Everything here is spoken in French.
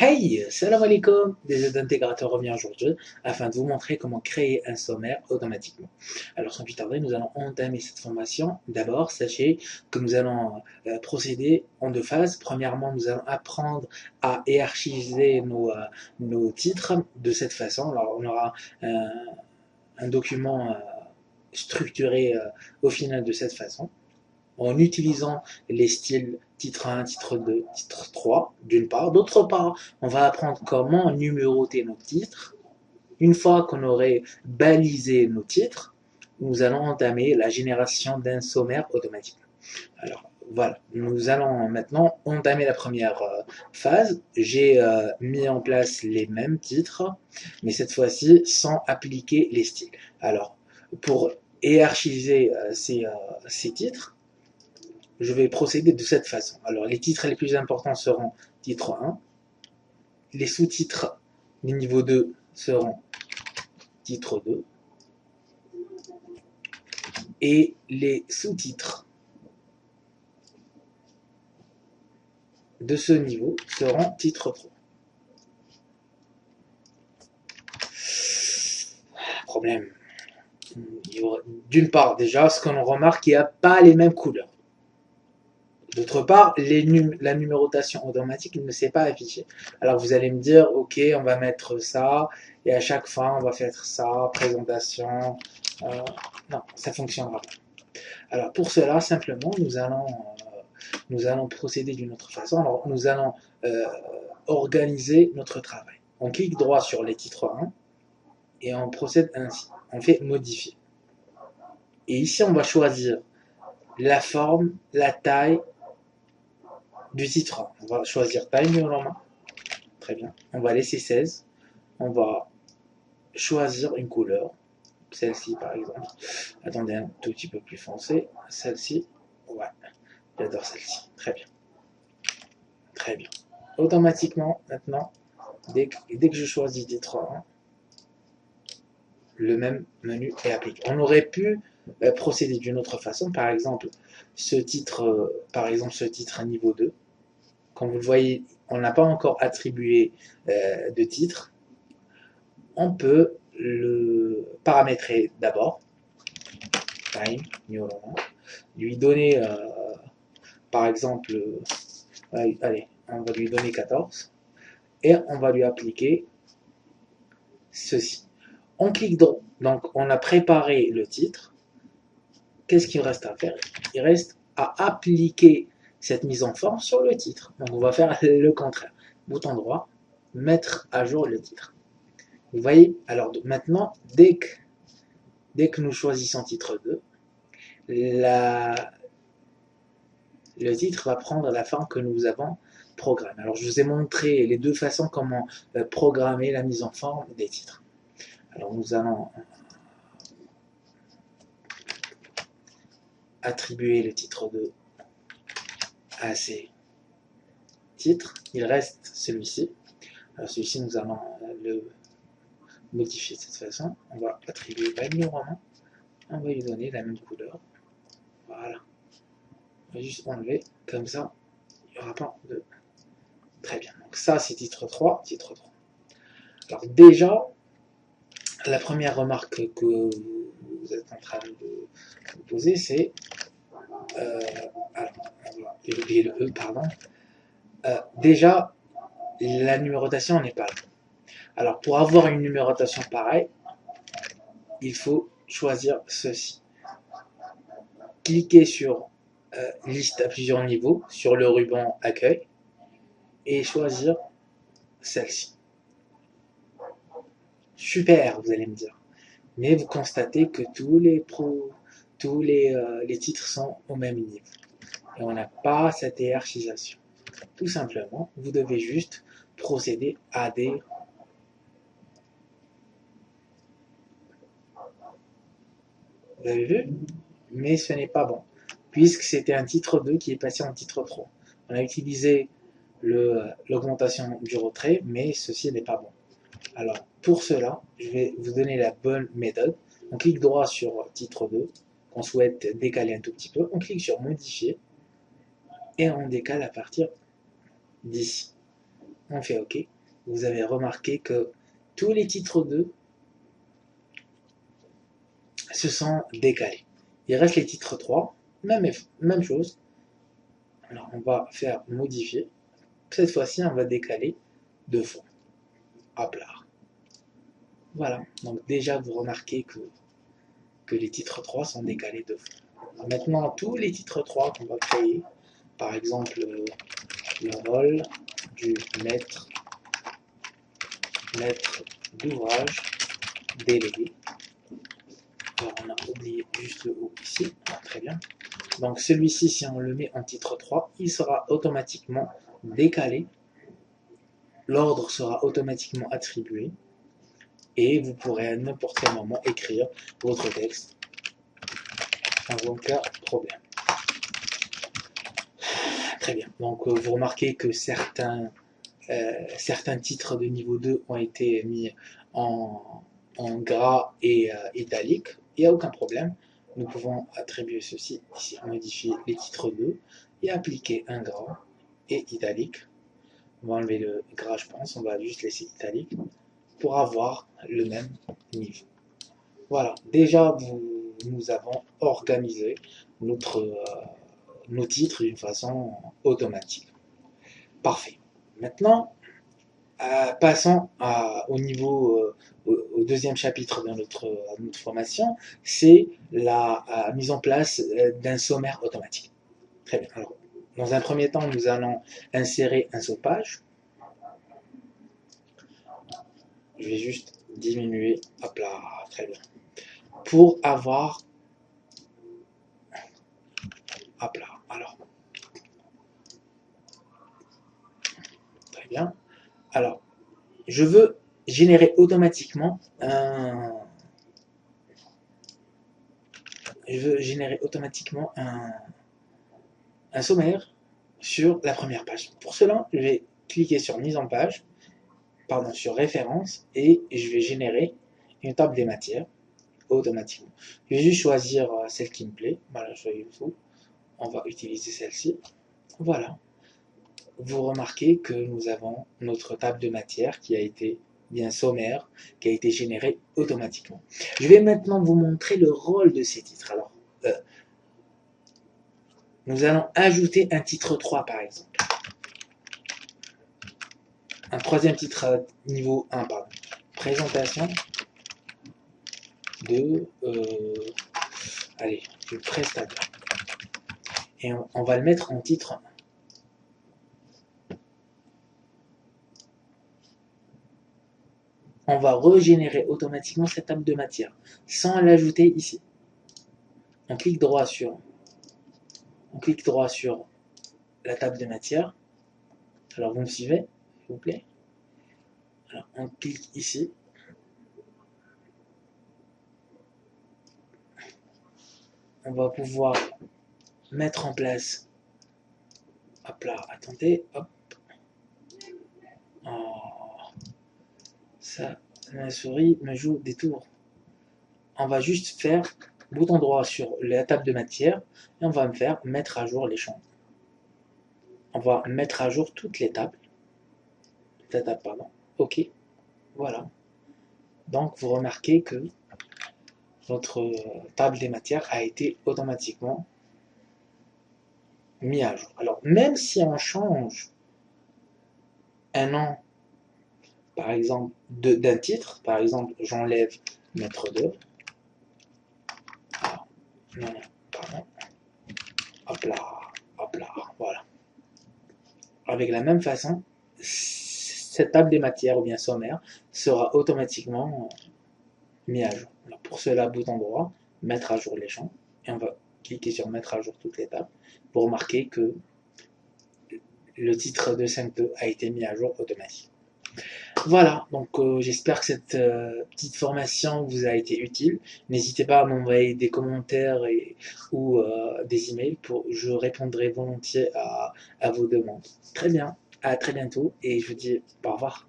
Hey, salam alaikum, des aides d'intégrateurs revient aujourd'hui afin de vous montrer comment créer un sommaire automatiquement. Alors sans plus tarder, nous allons entamer cette formation. D'abord, sachez que nous allons procéder en deux phases. Premièrement, nous allons apprendre à hiérarchiser nos titres de cette façon. Alors on aura un document structuré au final de cette façon, en utilisant les styles titre 1, titre 2, titre 3, d'une part. D'autre part, on va apprendre comment numéroter nos titres. Une fois qu'on aurait balisé nos titres, nous allons entamer la génération d'un sommaire automatique. Alors, voilà, nous allons maintenant entamer la première phase. J'ai mis en place les mêmes titres, mais cette fois-ci sans appliquer les styles. Alors, pour hiérarchiser ces titres, je vais procéder de cette façon. Alors, les titres les plus importants seront titre 1. Les sous-titres du niveau 2 seront titre 2. Et les sous-titres de ce niveau seront titre 3. Problème. D'une part, déjà, ce qu'on remarque, il n'y a pas les mêmes couleurs. D'autre part, la numérotation automatique ne s'est pas affichée. Alors vous allez me dire, ok, on va mettre ça, et à chaque fois on va faire ça, présentation. Non, ça ne fonctionnera pas. Alors pour cela, simplement, nous allons procéder d'une autre façon. Alors nous allons organiser notre travail. On clique droit sur les titres 1 et on procède ainsi. On fait modifier. Et ici, on va choisir la forme, la taille du titre 1. On va choisir taille numéro 1. Très bien. On va laisser 16. On va choisir une couleur. Celle-ci, par exemple. Attendez, un tout petit peu plus foncé. Celle-ci. Ouais. J'adore celle-ci. Très bien. Très bien. Automatiquement, maintenant, dès que je choisis titre 1, le même menu est appliqué. On aurait pu procéder d'une autre façon. Par exemple, ce titre niveau 2, comme vous le voyez, on n'a pas encore attribué de titre. On peut le paramétrer d'abord, time, lui donner, par exemple, allez, on va lui donner 14, et on va lui appliquer ceci. On clique droit, donc on a préparé le titre. Qu'est-ce qu'il reste à faire? Il reste à appliquer cette mise en forme sur le titre. Donc on va faire le contraire. Bouton droit, mettre à jour le titre. Vous voyez? Alors maintenant, dès que nous choisissons titre 2, le titre va prendre la forme que nous avons programmée. Alors je vous ai montré les deux façons comment programmer la mise en forme des titres. Alors nous allons attribuer le titre 2 à ces titres. Il reste celui-ci. Alors celui-ci, nous allons le modifier de cette façon. On va attribuer la numéro 1. On va lui donner la même couleur. Voilà. On va juste enlever, comme ça, il n'y aura pas de... Très bien. Donc ça, c'est titre 3, titre 3. Alors déjà, la première remarque que vous êtes en train de vous poser, c'est... alors, j'ai oublié le E, pardon. Déjà, la numérotation n'est pas là. Alors, pour avoir une numérotation pareille, il faut choisir ceci. Cliquez sur liste à plusieurs niveaux, sur le ruban accueil, et choisir celle-ci. Super, vous allez me dire. Mais vous constatez que tous les titres sont au même niveau. Et on n'a pas cette hiérarchisation. Tout simplement, vous devez juste procéder à des... Vous avez vu? Mais ce n'est pas bon, puisque c'était un titre 2 qui est passé en titre 3. On a utilisé l'augmentation du retrait, mais ceci n'est pas bon. Alors, pour cela, je vais vous donner la bonne méthode. On clique droit sur titre 2, qu'on souhaite décaler un tout petit peu. On clique sur modifier, et on décale à partir d'ici. on fait OK. Vous avez remarqué que tous les titres 2 se sont décalés. Il reste les titres 3, même chose. Alors on va faire modifier. Cette fois-ci, on va décaler de fois. Hop là. Voilà. Donc déjà, vous remarquez que les titres 3 sont décalés de fois. Maintenant, tous les titres 3 qu'on va créer, par exemple, le rôle du maître d'ouvrage délégué. Alors, on a oublié juste le haut ici. Très bien. Donc celui-ci, si on le met en titre 3, il sera automatiquement décalé. L'ordre sera automatiquement attribué. Et vous pourrez à n'importe quel moment écrire votre texte sans aucun problème. Très bien. Donc vous remarquez que certains titres de niveau 2 ont été mis en gras et italique. Il n'y a aucun problème. Nous pouvons attribuer ceci ici, modifier les titres 2 et appliquer un gras et italique. On va enlever le gras, je pense, on va juste laisser italique pour avoir le même niveau. Voilà, déjà nous avons organisé nos titres d'une façon automatique. Parfait. Maintenant, passons au deuxième chapitre de notre formation, c'est la mise en place d'un sommaire automatique. Très bien. Alors, dans un premier temps, nous allons insérer un saut-page. Je vais juste diminuer, hop là, très bien, pour avoir, hop là, alors, très bien. Alors, je veux générer automatiquement un sommaire sur la première page. Pour cela, je vais cliquer sur mise en page, sur référence, et je vais générer une table des matières automatiquement. Je vais juste choisir celle qui me plaît. Voilà, on va utiliser celle-ci. Voilà. Vous remarquez que nous avons notre table de matière qui a été bien sommaire, qui a été générée automatiquement. Je vais maintenant vous montrer le rôle de ces titres. Alors, nous allons ajouter un titre 3 par exemple. Un troisième titre niveau 1, pardon. Présentation de du prestataire. Et on va le mettre en titre 1. On va régénérer automatiquement cette table de matière sans l'ajouter ici. On clique droit sur la table de matière. Alors vous me suivez, s'il vous plaît. Alors, on clique ici. On va pouvoir mettre en place. Hop là, attendez, hop. Oh, ça, ma souris me joue des tours. On va juste faire bouton droit sur la table de matière et on va me faire mettre à jour les champs. On va mettre à jour toutes les tables. OK. Voilà. Donc vous remarquez que votre table des matières a été automatiquement mise à jour. Alors même si on change un nom, par exemple, d'un titre, par exemple, j'enlève maître d'œuvre. Non, pardon. Hop là, voilà. Avec la même façon, cette table des matières ou bien sommaire sera automatiquement mise à jour. Alors pour cela, bouton droit, mettre à jour les champs, et on va cliquer sur mettre à jour toutes les tables. Vous remarquez que le titre de 5.2 a été mis à jour automatiquement. Voilà, donc j'espère que cette petite formation vous a été utile. N'hésitez pas à m'envoyer des commentaires ou des emails, je répondrai volontiers à vos demandes. Très bien, à très bientôt et je vous dis au revoir.